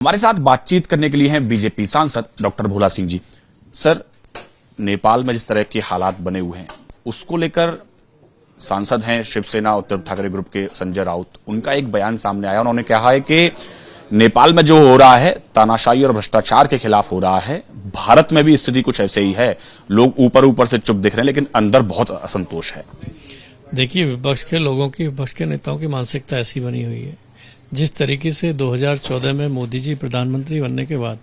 हमारे साथ बातचीत करने के लिए हैं बीजेपी सांसद डॉक्टर भोला सिंह जी। सर, नेपाल में जिस तरह के हालात बने हुए हैं उसको लेकर सांसद हैं शिवसेना उद्धव ठाकरे ग्रुप के संजय राउत, उनका एक बयान सामने आया। उन्होंने कहा है कि नेपाल में जो हो रहा है तानाशाही और भ्रष्टाचार के खिलाफ हो रहा है। भारत में भी स्थिति कुछ ऐसे ही है, लोग ऊपर ऊपर से चुप दिख रहे हैं लेकिन अंदर बहुत असंतोष है। देखिए, विपक्ष के लोगों की, विपक्ष के नेताओं की मानसिकता ऐसी बनी हुई है। जिस तरीके से 2014 में मोदी जी प्रधानमंत्री बनने के बाद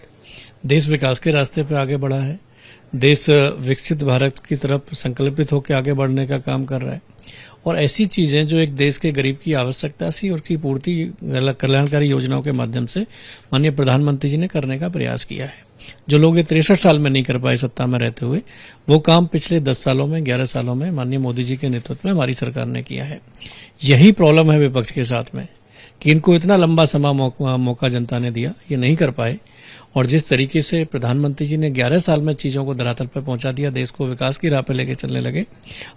देश विकास के रास्ते पर आगे बढ़ा है, देश विकसित भारत की तरफ संकल्पित होकर आगे बढ़ने का काम कर रहा है, और ऐसी चीजें जो एक देश के गरीब की आवश्यकता थी और की पूर्ति कल्याणकारी योजनाओं के माध्यम से माननीय प्रधानमंत्री जी ने करने का प्रयास किया है। जो लोग 63 साल में नहीं कर पाए सत्ता में रहते हुए, वो काम पिछले 10 सालों में, 11 सालों में माननीय मोदी जी के नेतृत्व में हमारी सरकार ने किया है। यही प्रॉब्लम है विपक्ष के साथ में कि इनको इतना लंबा समय मौका जनता ने दिया, ये नहीं कर पाए। और जिस तरीके से प्रधानमंत्री जी ने 11 साल में चीजों को धरातल पर पहुंचा दिया, देश को विकास की राह पर लेके चलने लगे,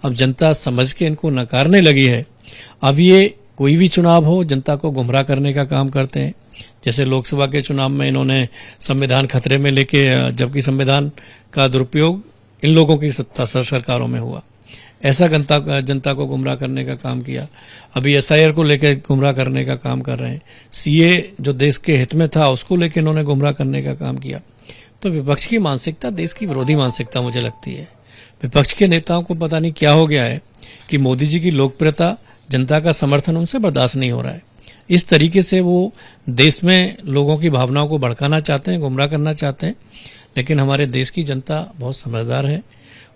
अब जनता समझ के इनको नकारने लगी है। अब ये कोई भी चुनाव हो, जनता को गुमराह करने का काम करते हैं। जैसे लोकसभा के चुनाव में इन्होंने संविधान खतरे में लेके, जबकि संविधान का दुरुपयोग इन लोगों की सत्ता सरकारों में हुआ, ऐसा जनता को गुमराह करने का काम किया। अभी SIR को लेकर गुमराह करने का काम कर रहे हैं। CA जो देश के हित में था उसको लेकर इन्होंने गुमराह करने का काम किया। तो विपक्ष की मानसिकता देश की विरोधी मानसिकता मुझे लगती है। विपक्ष के नेताओं को पता नहीं क्या हो गया है कि मोदी जी की लोकप्रियता, जनता का समर्थन उनसे बर्दाश्त नहीं हो रहा है। इस तरीके से वो देश में लोगों की भावनाओं को भड़काना चाहते हैं, गुमराह करना चाहते हैं। लेकिन हमारे देश की जनता बहुत समझदार है,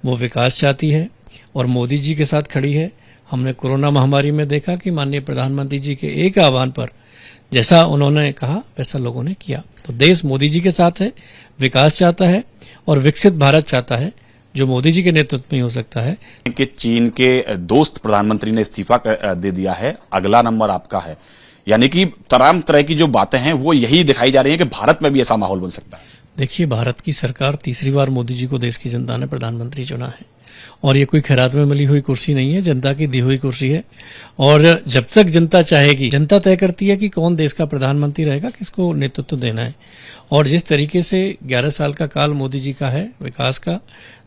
वो विकास चाहती है और मोदी जी के साथ खड़ी है। हमने कोरोना महामारी में देखा कि माननीय प्रधानमंत्री जी के एक आह्वान पर जैसा उन्होंने कहा वैसा लोगों ने किया। तो देश मोदी जी के साथ है, विकास चाहता है और विकसित भारत चाहता है, जो मोदी जी के नेतृत्व में हो सकता है। कि चीन के दोस्त प्रधानमंत्री ने इस्तीफा दे दिया है, अगला नंबर आपका है, यानी कि तमाम तरह की जो बातें हैं वो यही दिखाई जा रही है कि भारत में भी ऐसा माहौल बन सकता है। देखिए, भारत की सरकार, तीसरी बार मोदी जी को देश की जनता ने प्रधानमंत्री चुना है और ये कोई खैरात में मिली हुई कुर्सी नहीं है, जनता की दी हुई कुर्सी है। और जब तक जनता चाहेगी, जनता तय करती है कि कौन देश का प्रधानमंत्री रहेगा, किसको नेतृत्व देना है। और जिस तरीके से 11 साल का काल मोदी जी का है, विकास का,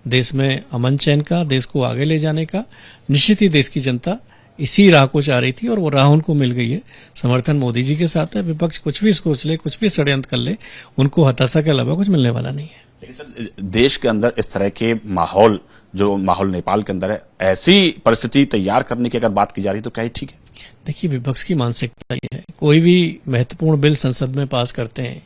देश में अमन चैन का, देश को आगे ले जाने का, निश्चित ही देश की जनता इसी राह को चाह रही थी और वो राह उनको मिल गई है। समर्थन मोदी जी के साथ है। विपक्ष कुछ भी सोच ले, कुछ भी षड्यंत्र कर ले, उनको हताशा के अलावा कुछ मिलने वाला नहीं है। लेकिन सर, देश के अंदर इस तरह के माहौल, जो माहौल नेपाल के अंदर है, ऐसी परिस्थिति तैयार करने की अगर बात की जा रही है तो क्या ये ठीक है? देखिए, विपक्ष की मानसिकता ये है, कोई भी महत्वपूर्ण बिल संसद में पास करते हैं।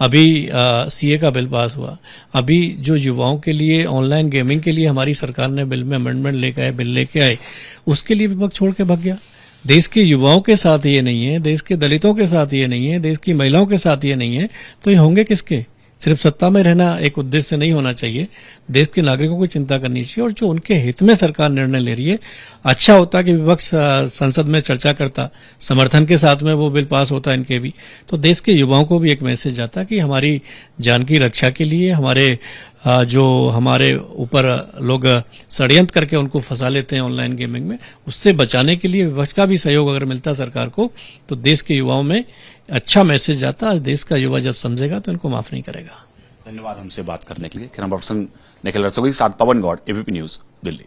अभी CA का बिल पास हुआ, अभी जो युवाओं के लिए ऑनलाइन गेमिंग के लिए हमारी सरकार ने बिल में अमेंडमेंट बिल लेके आए, उसके लिए विपक्ष छोड़ के भाग गया। देश के युवाओं के साथ ये नहीं है, देश के दलितों के साथ ये नहीं है, देश की महिलाओं के साथ ये नहीं है, तो ये होंगे किसके? सिर्फ सत्ता में रहना एक उद्देश्य नहीं होना चाहिए, देश के नागरिकों की चिंता करनी चाहिए। और जो उनके हित में सरकार निर्णय ले रही है, अच्छा होता कि विपक्ष संसद में चर्चा करता, समर्थन के साथ में वो बिल पास होता इनके भी, तो देश के युवाओं को भी एक मैसेज जाता कि हमारी जान की रक्षा के लिए, हमारे जो हमारे ऊपर लोग षड्यंत्र करके उनको फंसा लेते हैं ऑनलाइन गेमिंग में, उससे बचाने के लिए विपक्ष का भी सहयोग अगर मिलता सरकार को, तो देश के युवाओं में अच्छा मैसेज जाता। देश का युवा जब समझेगा तो इनको माफ नहीं करेगा। धन्यवाद हमसे बात करने के लिए। कैमरा पर्सन निखिल रस्तोगी के साथ पवन गौड़, ABP न्यूज, दिल्ली।